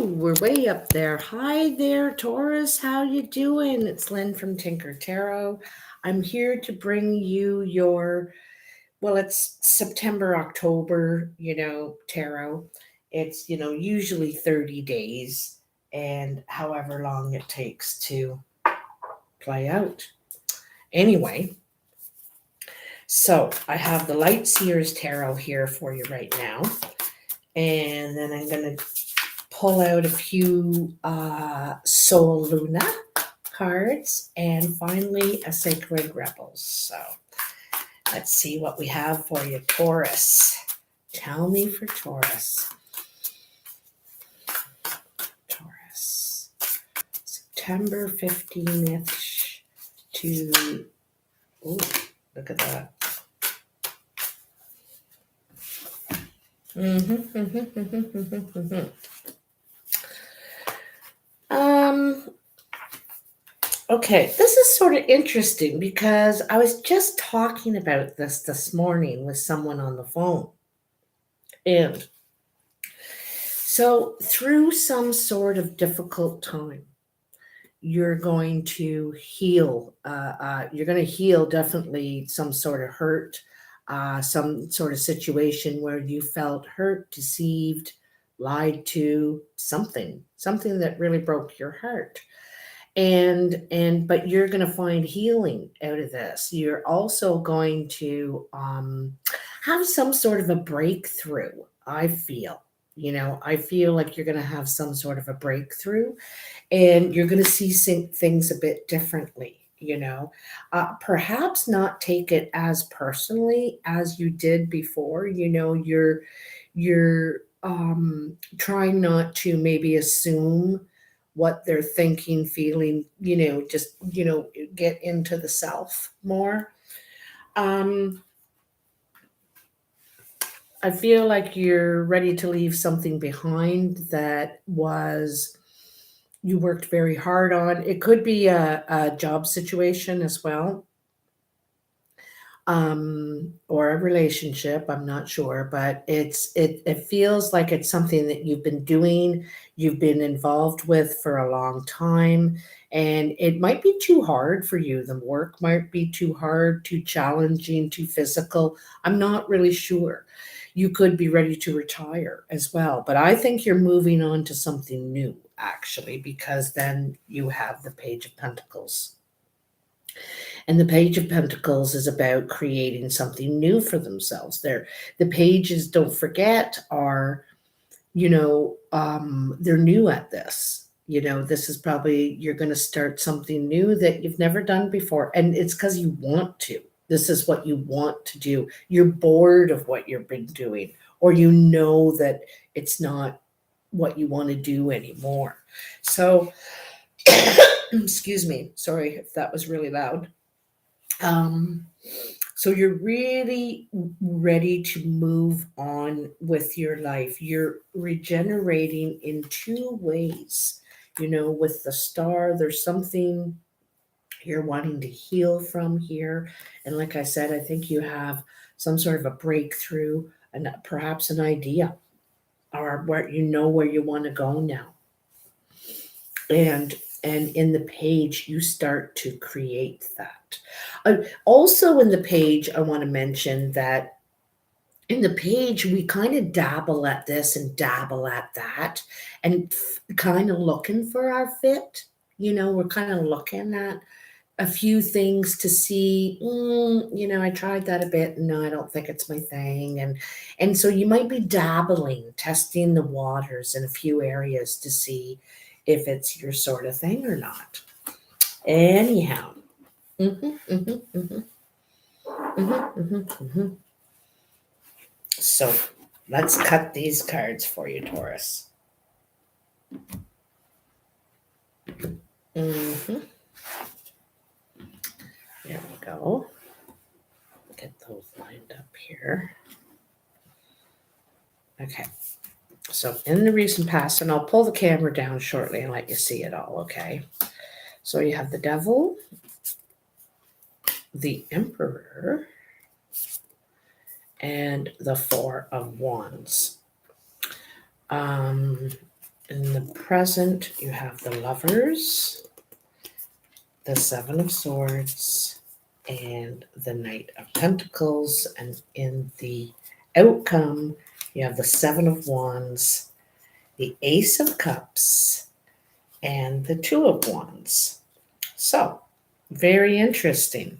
we're way up there. Hi there, Taurus. How you doing? It's Lynn from Tinker Tarot. I'm here to bring you it's September, October, tarot. It's, usually 30 days and however long it takes to play out. Anyway, so I have the Light Seers Tarot here for you right now. And then I'm going to pull out a few Soul Luna cards and finally a Sacred Rebels. So let's see what we have for you, Taurus. Tell me for Taurus. Taurus. September 15th to... Oh, look at that. Okay, this is sort of interesting because I was just talking about this morning with someone on the phone. And so through some sort of difficult time, you're going to heal. You're going to heal definitely some sort of hurt, some sort of situation where you felt hurt, deceived, lied to, something that really broke your heart. But you're going to find healing out of this. You're also going to have some sort of a breakthrough. I feel like you're going to have some sort of a breakthrough, and you're going to see things a bit differently. Perhaps not take it as personally as you did before. You're trying not to maybe assume what they're thinking, feeling, just, get into the self more. I feel like you're ready to leave something behind that you worked very hard on. It could be a job situation as well. Or a relationship, I'm not sure, but it feels like it's something that you've been doing, you've been involved with for a long time, and it might be too hard for you. The work might be too hard, too challenging, too physical. I'm not really sure. You could be ready to retire as well, but I think you're moving on to something new, actually, because then you have the Page of Pentacles. And the Page of Pentacles is about creating something new for themselves. The pages, don't forget, are, they're new at this. This is probably, you're going to start something new that you've never done before. And it's because you want to. This is what you want to do. You're bored of what you've been doing, or that it's not what you want to do anymore. So, excuse me. Sorry if that was really loud. So you're really ready to move on with your life. You're regenerating in two ways. With the Star, there's something you're wanting to heal from here. And like I said, I think you have some sort of a breakthrough and perhaps an idea or where you want to go now. And in the page, you start to create that. Also in the page, I want to mention that in the page, we kind of dabble at this and dabble at that and kind of looking for our fit. We're kind of looking at a few things to see, I tried that a bit. No, I don't think it's my thing. And so you might be dabbling, testing the waters in a few areas to see if it's your sort of thing or not. Anyhow. So let's cut these cards for you, Taurus. There we go. Get those lined up here. Okay. So in the recent past, and I'll pull the camera down shortly and let you see it all, okay? So you have the Devil, the Emperor, and the Four of Wands. In the present, you have the Lovers, the Seven of Swords, and the Knight of Pentacles. And in the outcome, you have the Seven of Wands, the Ace of Cups, and the Two of Wands. So, very interesting.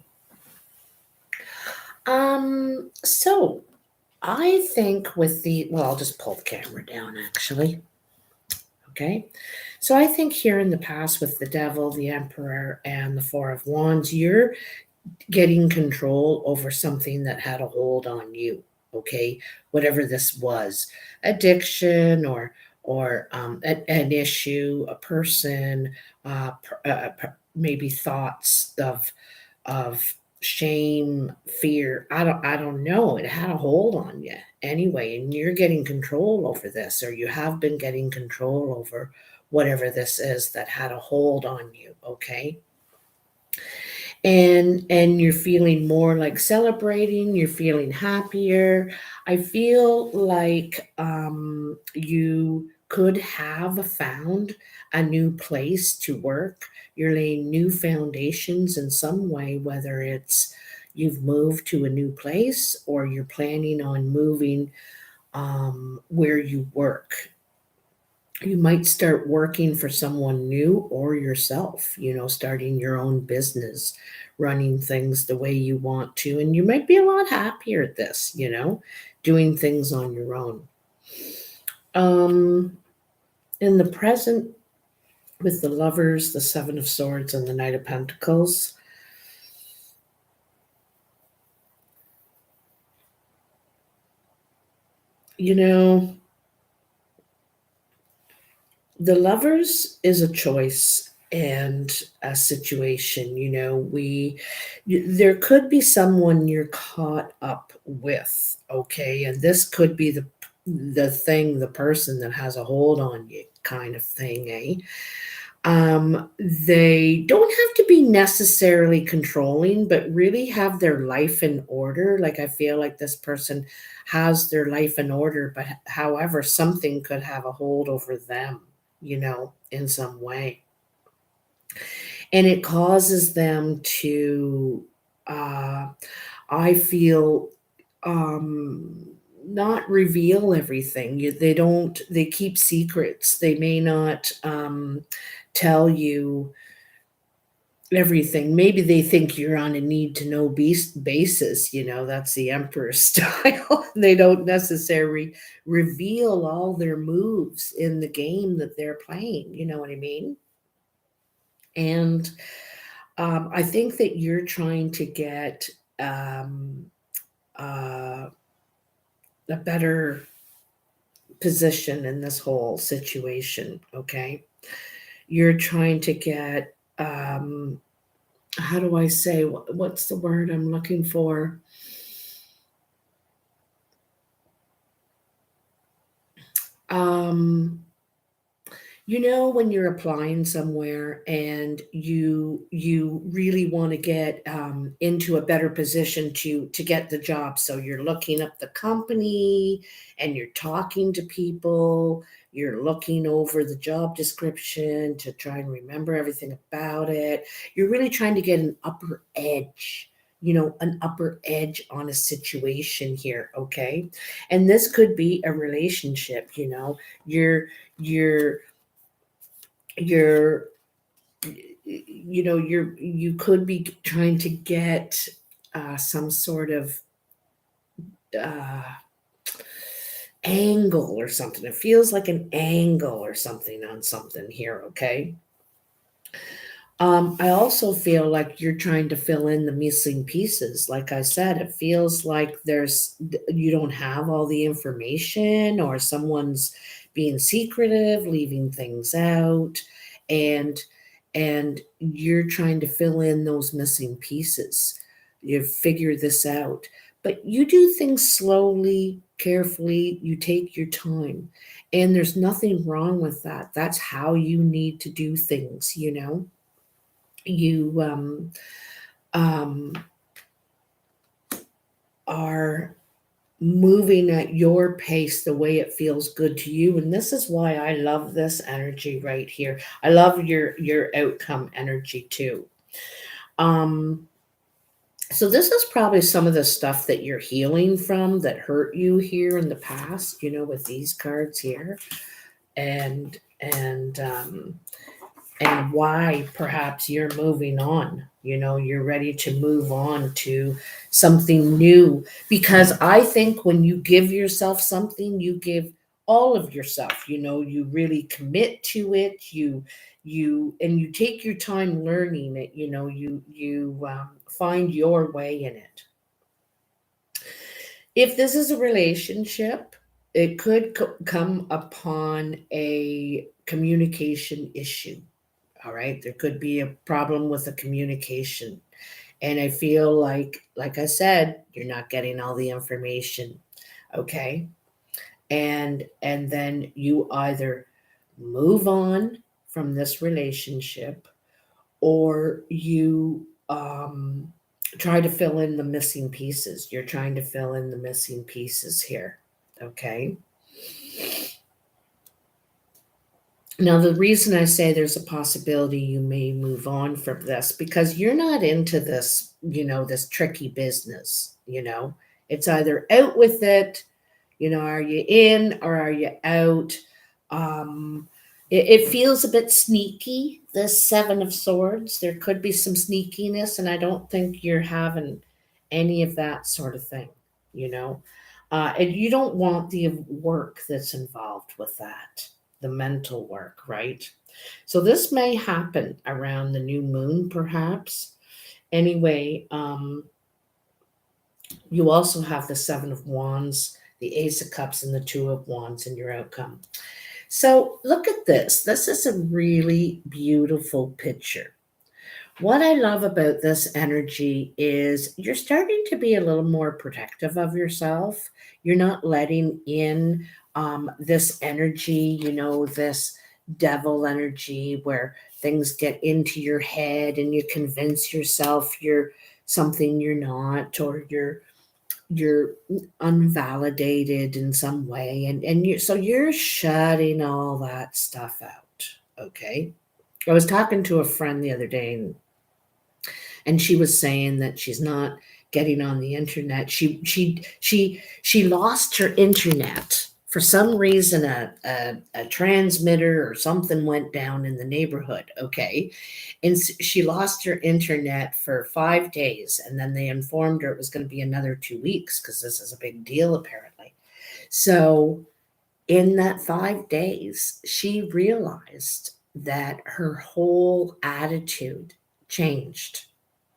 So I think with I'll just pull the camera down actually. Okay. So I think here in the past with the Devil, the Emperor, and the Four of Wands, you're getting control over something that had a hold on you. Okay. Whatever this was, addiction or an issue, a person, maybe thoughts of shame, fear. I don't know. It had a hold on you anyway, and you're getting control over this, or you have been getting control over whatever this is that had a hold on you, okay? And you're feeling more like celebrating, you're feeling happier. I feel like you could have found a new place to work. You're laying new foundations in some way, whether it's you've moved to a new place or you're planning on moving where you work. You might start working for someone new or yourself, starting your own business, running things the way you want to. And you might be a lot happier at this, doing things on your own. In the present, with the Lovers, the Seven of Swords, and the Knight of Pentacles, the Lovers is a choice and a situation. There could be someone you're caught up with, okay? And this could be the person that has a hold on you, kind of thing, eh? They don't have to be necessarily controlling, but really have their life in order. Like, I feel like this person has their life in order, but however, something could have a hold over them, in some way. And it causes them to, I feel, not reveal everything. They keep secrets. They may not tell you everything. Maybe they think you're on a need to know basis. That's the Emperor style. They don't necessarily reveal all their moves in the game that they're playing. You know what I mean? And I think that you're trying to get a better position in this whole situation, okay? You're trying to get, how do I say, what's the word I'm looking for? When you're applying somewhere and you really want to get into a better position to get the job, so you're looking up the company and you're talking to people, you're looking over the job description to try and remember everything about it. You're really trying to get an upper edge, on a situation here, okay? And this could be a relationship. You're you're you could be trying to get some sort of uh, angle or something. It feels like an angle or something on something here, okay? I also feel like you're trying to fill in the missing pieces. Like I said, it feels like you don't have all the information, or someone's being secretive, leaving things out, and you're trying to fill in those missing pieces. You figure this out, but you do things slowly, carefully. You take your time, and there's nothing wrong with that. That's how you need to do things. You are moving at your pace the way it feels good to you. And this is why I love this energy right here. I love your outcome energy too. Um, so this is probably some of the stuff that you're healing from that hurt you here in the past, with these cards here. And why perhaps you're moving on. You're ready to move on to something new, because I think when you give yourself something, you give all of yourself. You really commit to it. You take your time learning it. You find your way in it. If this is a relationship, it could come upon a communication issue. All right, there could be a problem with the communication, and I feel like I said, you're not getting all the information. Okay, and then you either move on from this relationship, or you try to fill in the missing pieces. You're trying to fill in the missing pieces here. Okay. Now, the reason I say there's a possibility you may move on from this, because you're not into this, this tricky business. It's either out with it, are you in or are you out? It feels a bit sneaky, this Seven of Swords. There could be some sneakiness, and I don't think you're having any of that sort of thing, you know. And you don't want the work that's involved with that, the mental work, right? So this may happen around the new moon, perhaps. Anyway, you also have the Seven of Wands, the Ace of Cups, and the Two of Wands in your outcome. So look at this. This is a really beautiful picture. What I love about this energy is you're starting to be a little more protective of yourself. You're not letting in this energy, this devil energy where things get into your head and you convince yourself you're something you're not, or you're unvalidated in some way, and you're shutting all that stuff out. Okay. I was talking to a friend the other day, and she was saying that she's not getting on the internet. She lost her internet for some reason. A transmitter or something went down in the neighborhood. Okay, and she lost her internet for 5 days, and then they informed her it was going to be another 2 weeks, because this is a big deal apparently. So in that 5 days, she realized that her whole attitude changed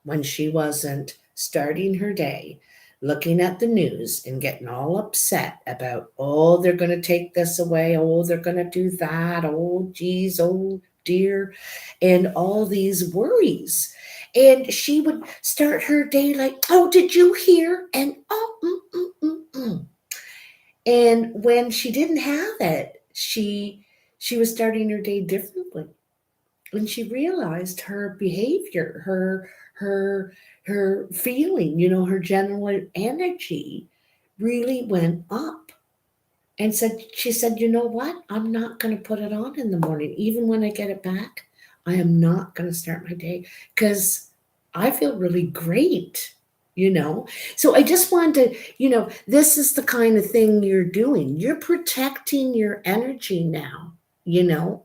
when she wasn't starting her day looking at the news and getting all upset about, oh, they're going to take this away, oh, they're going to do that, oh, geez, oh, dear, and all these worries. And she would start her day like, oh, did you hear? And oh. And when she didn't have it, she was starting her day differently. When she realized her behavior, her feeling, her general energy really went up. And she said, you know what? I'm not going to put it on in the morning. Even when I get it back, I am not going to start my day, because I feel really great. So I just wanted to, this is the kind of thing you're doing. You're protecting your energy now,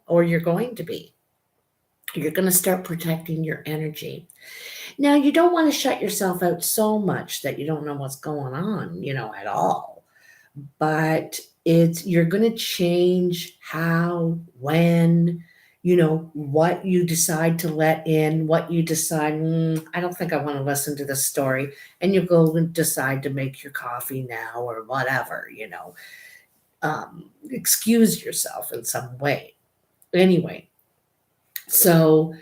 or you're going to be. You're going to start protecting your energy. Now, you don't want to shut yourself out so much that you don't know what's going on, at all. But you're going to change how, when, what you decide to let in, what you decide, I don't think I want to listen to this story. And you go and decide to make your coffee now, or whatever, excuse yourself in some way. Anyway, so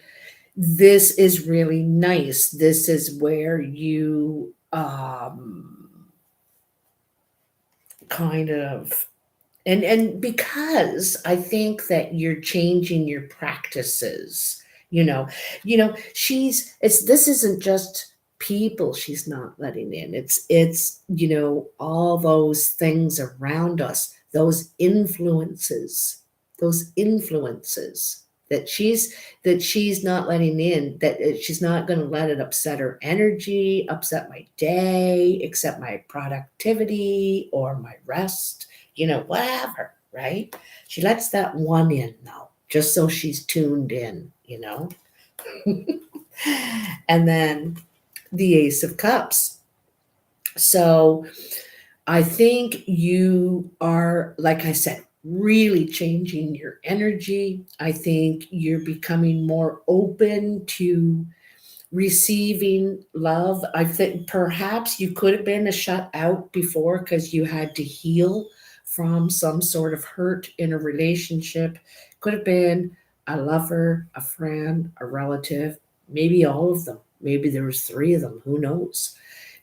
this is really nice. This is where you kind of, and because I think that you're changing your practices, this isn't just people she's not letting in. It's all those things around us, those influences that she's not letting in, that she's not going to let it upset her energy, upset my day, upset my productivity or my rest, whatever, right? She lets that one in though, just so she's tuned in. And then the Ace of Cups. So I think you are, like I said, really changing your energy. I think you're becoming more open to receiving love. I think perhaps you could have been a shut out before because you had to heal from some sort of hurt in a relationship. Could have been a lover, a friend, a relative, maybe all of them. Maybe there was three of them, who knows?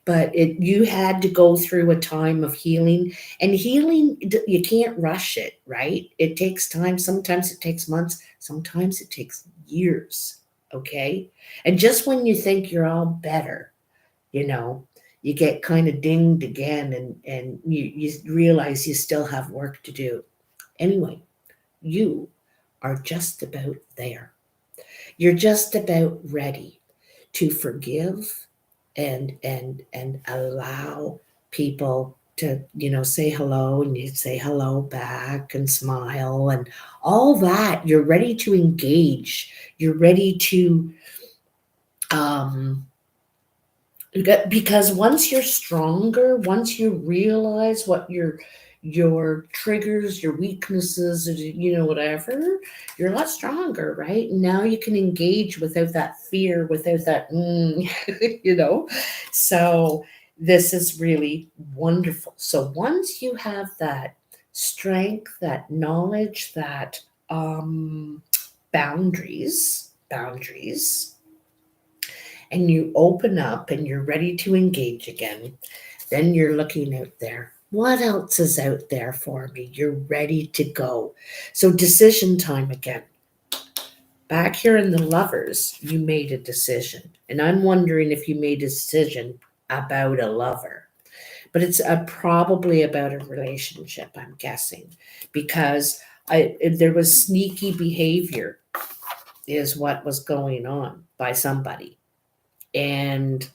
But you had to go through a time of healing, and healing, you can't rush it, right? It takes time. Sometimes it takes months, sometimes it takes years. Okay. And just when you think you're all better, you get kind of dinged again, and you realize you still have work to do. Anyway, you are just about there. You're just about ready to forgive and allow people to say hello, and you say hello back and smile and all that. You're ready to engage. You're ready to um because once you're stronger, once you realize what your triggers, your weaknesses, whatever, you're a lot stronger, right? Now you can engage without that fear, without that so this is really wonderful. So once you have that strength, that knowledge, that boundaries, and you open up and you're ready to engage again, then you're looking out there. What else is out there for me? You're ready to go. So, decision time again. Back here in the Lovers, you made a decision. And I'm wondering if you made a decision about a lover. But it's probably about a relationship, I'm guessing, because there was sneaky behavior, is what was going on by somebody. And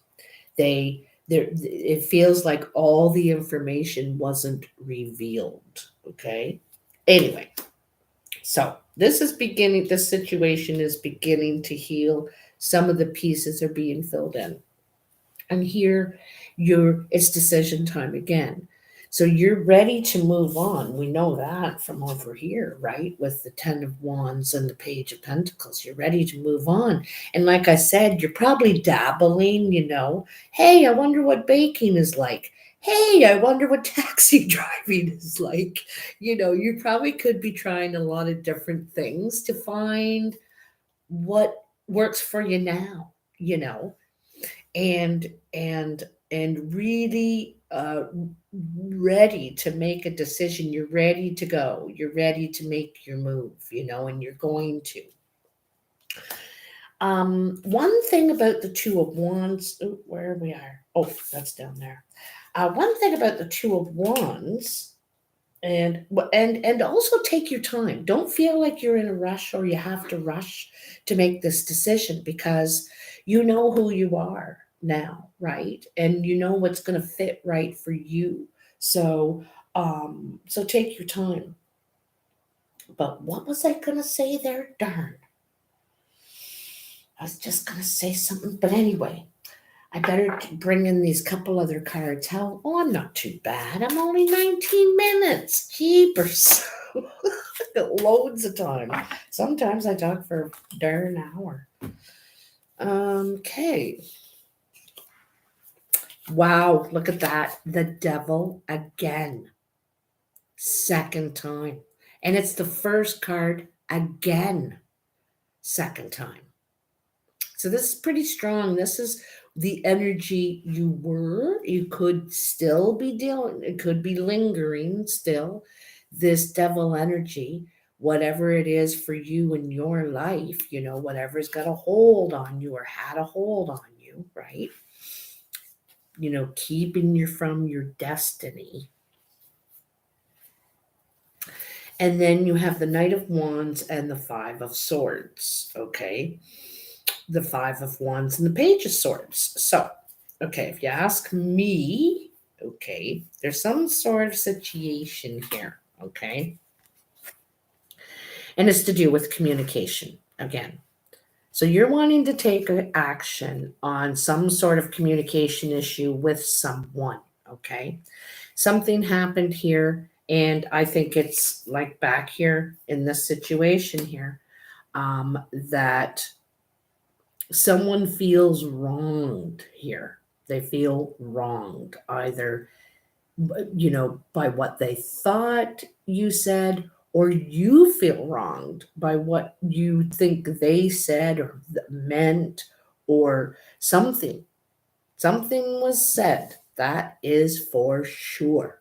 it feels like all the information wasn't revealed. Okay. Anyway, so this situation is beginning to heal. Some of the pieces are being filled in. And here it's decision time again. So you're ready to move on. We know that from over here, right? With the 10 of Wands and the Page of Pentacles. You're ready to move on. And like I said, you're probably dabbling, hey, I wonder what baking is like. Hey, I wonder what taxi driving is like. You probably could be trying a lot of different things to find what works for you now, and really ready to make a decision. You're ready to go. You're ready to make your move, and you're going to. One thing about the Two of Wands, where we are. Oh, that's down there. One thing about the Two of Wands, and also take your time. Don't feel like you're in a rush or you have to rush to make this decision, because you know who you are now, right? And you know what's going to fit right for you. So so take your time. But what was I going to say there? Darn. I was just going to say something, but anyway, I better bring in these couple other cards. Oh, I'm not too bad. I'm only 19 minutes. Jeepers. Loads of time. Sometimes I talk for a darn hour. Okay. Wow, look at that. The Devil again. Second time. And it's the first card again. Second time. So this is pretty strong. This is the energy you could still be dealing. It could be lingering still. This devil energy, whatever it is for you in your life, whatever's got a hold on you or had a hold on you, right? keeping you from your destiny. And then you have the Knight of Wands and the Five of Swords, okay? The Five of Wands and the Page of Swords. So, okay, if you ask me, okay, there's some sort of situation here, okay? And it's to do with communication again. So you're wanting to take action on some sort of communication issue with someone, okay? Something happened here, and I think it's like back here in this situation here, that someone feels wronged here. They feel wronged either, by what they thought you said, or you feel wronged by what you think they said or meant, or something. Something was said. That is for sure.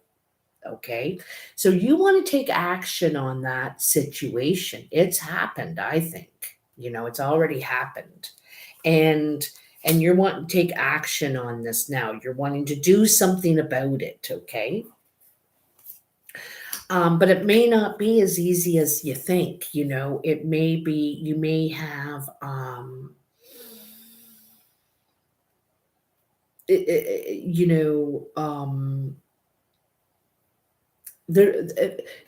Okay. So you want to take action on that situation. It's happened, I think. It's already happened. And you're wanting to take action on this now. You're wanting to do something about it, okay? But it may not be as easy as you think. It may be, you may have, there,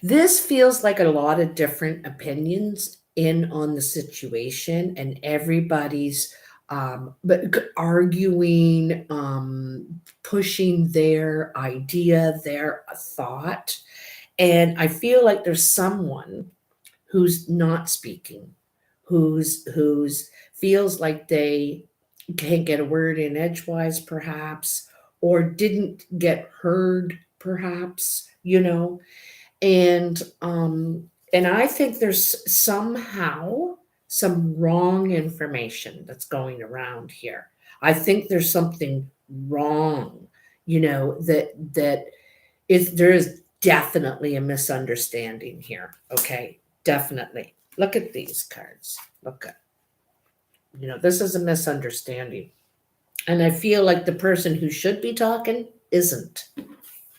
this feels like a lot of different opinions in on the situation, and everybody's but arguing, pushing their idea, their thought. And I feel like there's someone who's not speaking, who's feels like they can't get a word in edgewise, perhaps, or didn't get heard, perhaps, and I think there's somehow some wrong information that's going around here. I think there's something wrong, that is there is definitely a misunderstanding here. Okay, definitely. Look at these cards. Look at, this is a misunderstanding. And I feel like the person who should be talking isn't.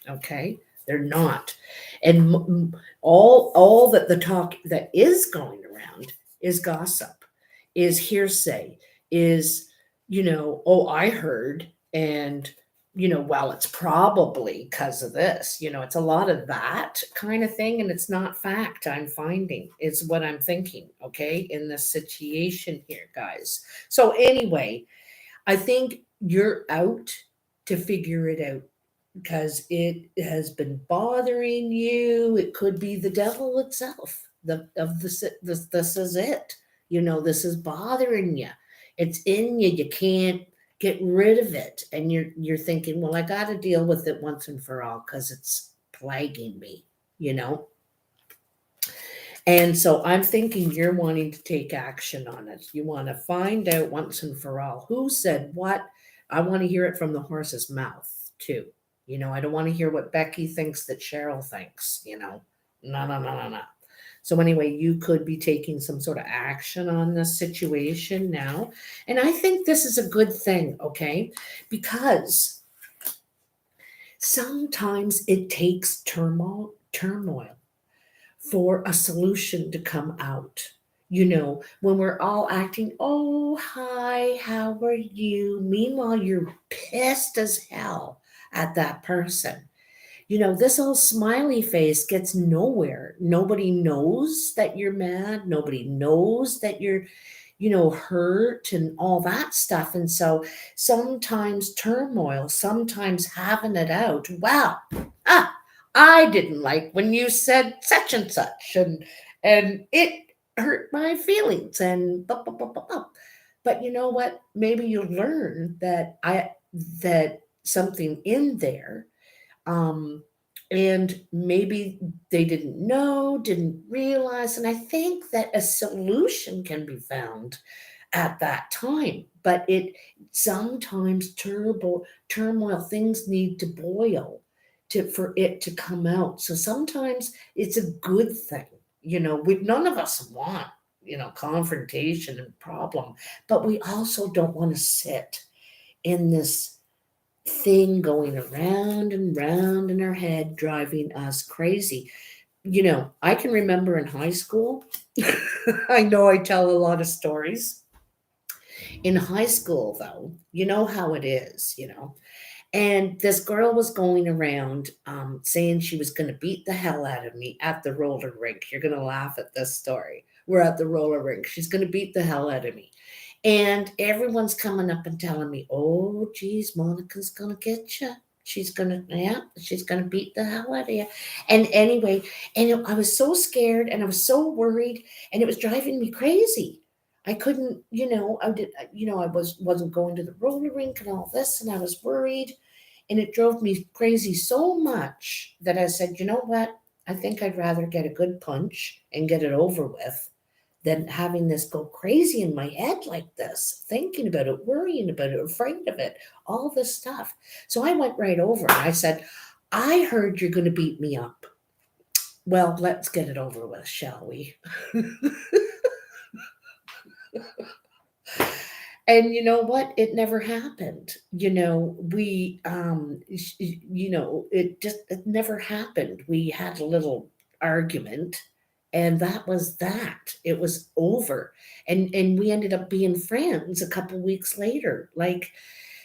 Okay, they're not. And all that the talk that is going around is gossip, is hearsay, is, oh, I heard, and, well, it's probably because of this. It's a lot of that kind of thing, and it's not fact. I'm finding it's what I'm thinking, okay, in this situation here, guys. So anyway, I think you're out to figure it out, because it has been bothering you. It could be the devil itself. This is it. This is bothering you. It's in you. You can't get rid of it, and you're thinking, well, I got to deal with it once and for all because it's plaguing me. And so I'm thinking you're wanting to take action on it. You want to find out once and for all who said what. I want to hear it from the horse's mouth too. I don't want to hear what Becky thinks that Cheryl thinks. No. So anyway, you could be taking some sort of action on this situation now. And I think this is a good thing, okay? Because sometimes it takes turmoil for a solution to come out. When we're all acting, oh, hi, how are you? Meanwhile, you're pissed as hell at that person. This old smiley face gets nowhere. Nobody knows that you're mad. Nobody knows that you're, hurt and all that stuff. And so sometimes turmoil, sometimes having it out. Wow. I didn't like when you said such and such, and it hurt my feelings, and blah, blah, blah, blah, blah. But you know what? Maybe you'll learn that something in there, and maybe they didn't realize. And I think that a solution can be found at that time. But it sometimes turmoil, things need to boil for it to come out. So sometimes it's a good thing. None of us want, confrontation and problem, but we also don't want to sit in this thing going around and round in our head, driving us crazy. I can remember in high school, I know I tell a lot of stories. In high school, though, you know how it is. And this girl was going around saying she was going to beat the hell out of me at the roller rink. You're going to laugh at this story. We're at the roller rink. She's going to beat the hell out of me. And everyone's coming up and telling me, oh, geez, Monica's going to get you. She's going to beat the hell out of you. And anyway, I was so scared and I was so worried and it was driving me crazy. I couldn't, wasn't going to the roller rink and all this, and I was worried, and it drove me crazy so much that I said, you know what? I think I'd rather get a good punch and get it over with than having this go crazy in my head like this, thinking about it, worrying about it, afraid of it, all this stuff. So I went right over and I said, I heard you're going to beat me up. Well, let's get it over with, shall we? And you know what? It never happened. It never happened. We had a little argument and that was that. It was over. And we ended up being friends a couple weeks later.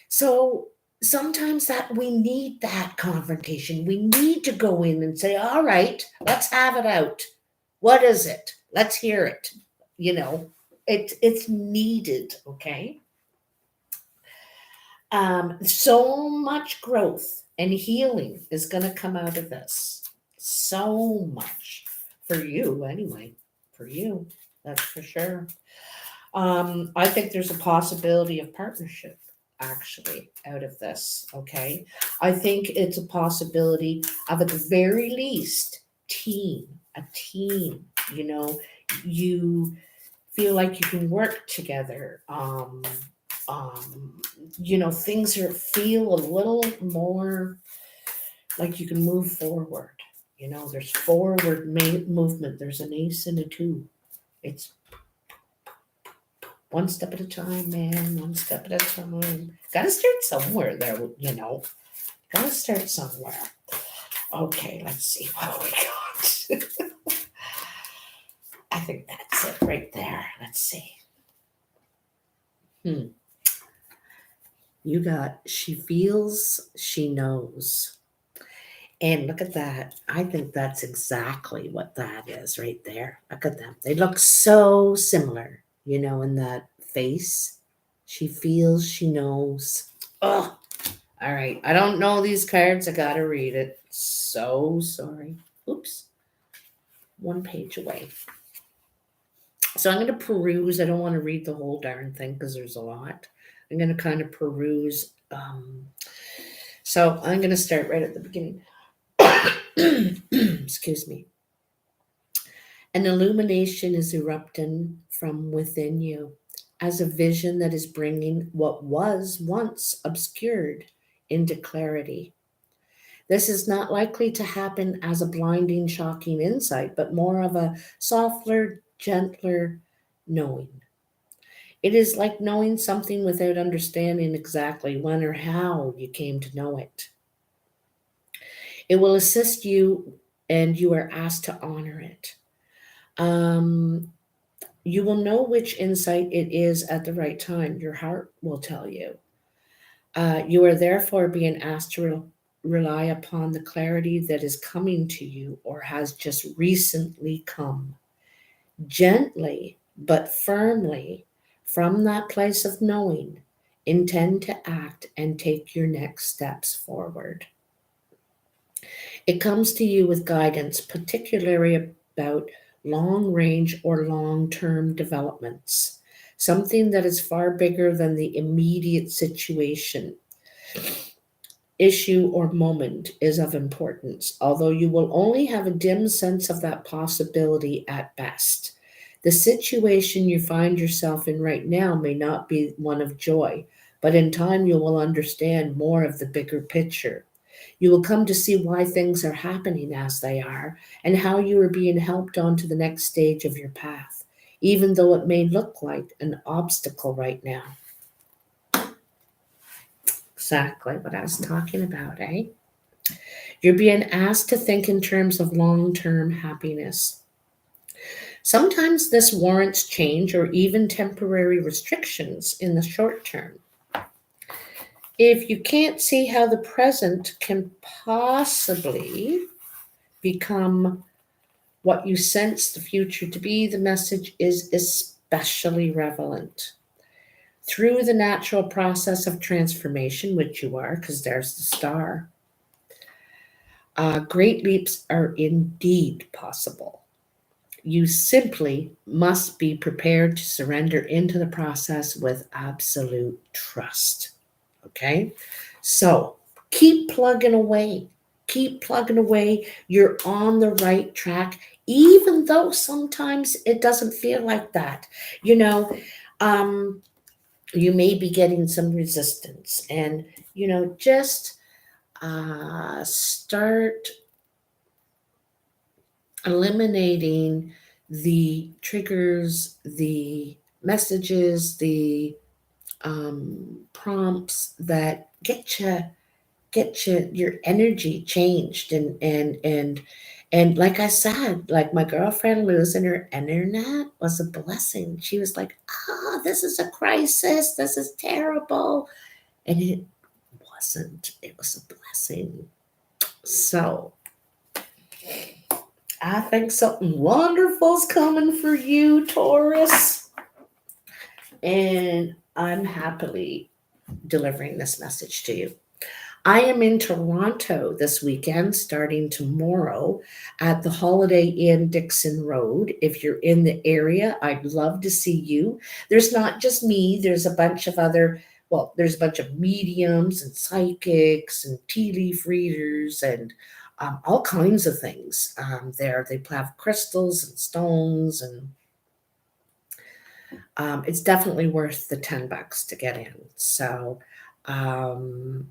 So sometimes that we need that confrontation. We need to go in and say, all right, let's have it out. What is it? Let's hear it. It's needed, okay? So much growth and healing is going to come out of this. So much for you, anyway. For you, that's for sure. I think there's a possibility of partnership actually out of this, okay? I think it's a possibility of, at the very least, a team. You feel like you can work together. Things feel a little more like you can move forward. There's forward movement. There's an ace and a two. It's one step at a time, man. One step at a time. Gotta start somewhere there, Gotta start somewhere. Okay, let's see what we got. I think that's it right there. Let's see. You got, she feels, she knows. And look at that. I think that's exactly what that is right there. Look at them. They look so similar, in that face. She feels, she knows. Oh, all right. I don't know these cards. I got to read it. So sorry. Oops. One page away. So I'm going to peruse. I don't want to read the whole darn thing because there's a lot. I'm going to kind of peruse. So I'm going to start right at the beginning. Excuse me. An illumination is erupting from within you as a vision that is bringing what was once obscured into clarity. This is not likely to happen as a blinding, shocking insight, but more of a softer, gentler knowing. It is like knowing something without understanding exactly when or how you came to know it. It will assist you, and you are asked to honor it. You will know which insight it is at the right time. Your heart will tell you. You are therefore being asked to rely upon the clarity that is coming to you or has just recently come. Gently but firmly, from that place of knowing, intend to act and take your next steps forward. It comes to you with guidance, particularly about long range or long term developments, something that is far bigger than the immediate situation, issue, or moment is of importance, although you will only have a dim sense of that possibility at best. The situation you find yourself in right now may not be one of joy, but in time you will understand more of the bigger picture. You will come to see why things are happening as they are and how you are being helped on to the next stage of your path, even though it may look like an obstacle right now. exactly what I was talking about, eh? You're being asked to think in terms of long term happiness. Sometimes this warrants change or even temporary restrictions in the short term. If you can't see how the present can possibly become what you sense the future to be, the message is especially relevant. Through the natural process of transformation, which you are, because there's the star, great leaps are indeed possible. You simply must be prepared to surrender into the process with absolute trust. Okay? So keep plugging away. Keep plugging away. You're on the right track, even though sometimes it doesn't feel like that. You know, you may be getting some resistance, and, just start eliminating the triggers, the messages, the prompts that get you your energy changed, and like I said, like my girlfriend losing her internet was a blessing. She was like, this is a crisis, this is terrible, and it wasn't. It was a blessing. So I think something wonderful's coming for you, Taurus. And I'm happily delivering this message to you. I am in Toronto this weekend, starting tomorrow at the Holiday Inn Dixon Road. If you're in the area, I'd love to see you. There's not just me, there's a bunch of there's a bunch of mediums and psychics and tea leaf readers and all kinds of things there. They have crystals and stones, and it's definitely worth the $10 to get in. So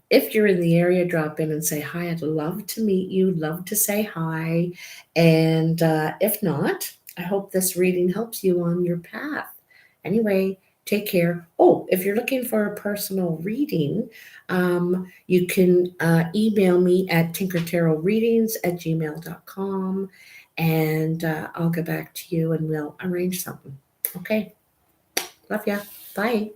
if you're in the area, drop in and say hi. I'd love to meet you, love to say hi. And if not, I hope this reading helps you on your path. Anyway, take care. Oh, if you're looking for a personal reading, you can email me at tinkertarotreadings@gmail.com, and I'll get back to you and we'll arrange something. Okay. Love ya. Bye.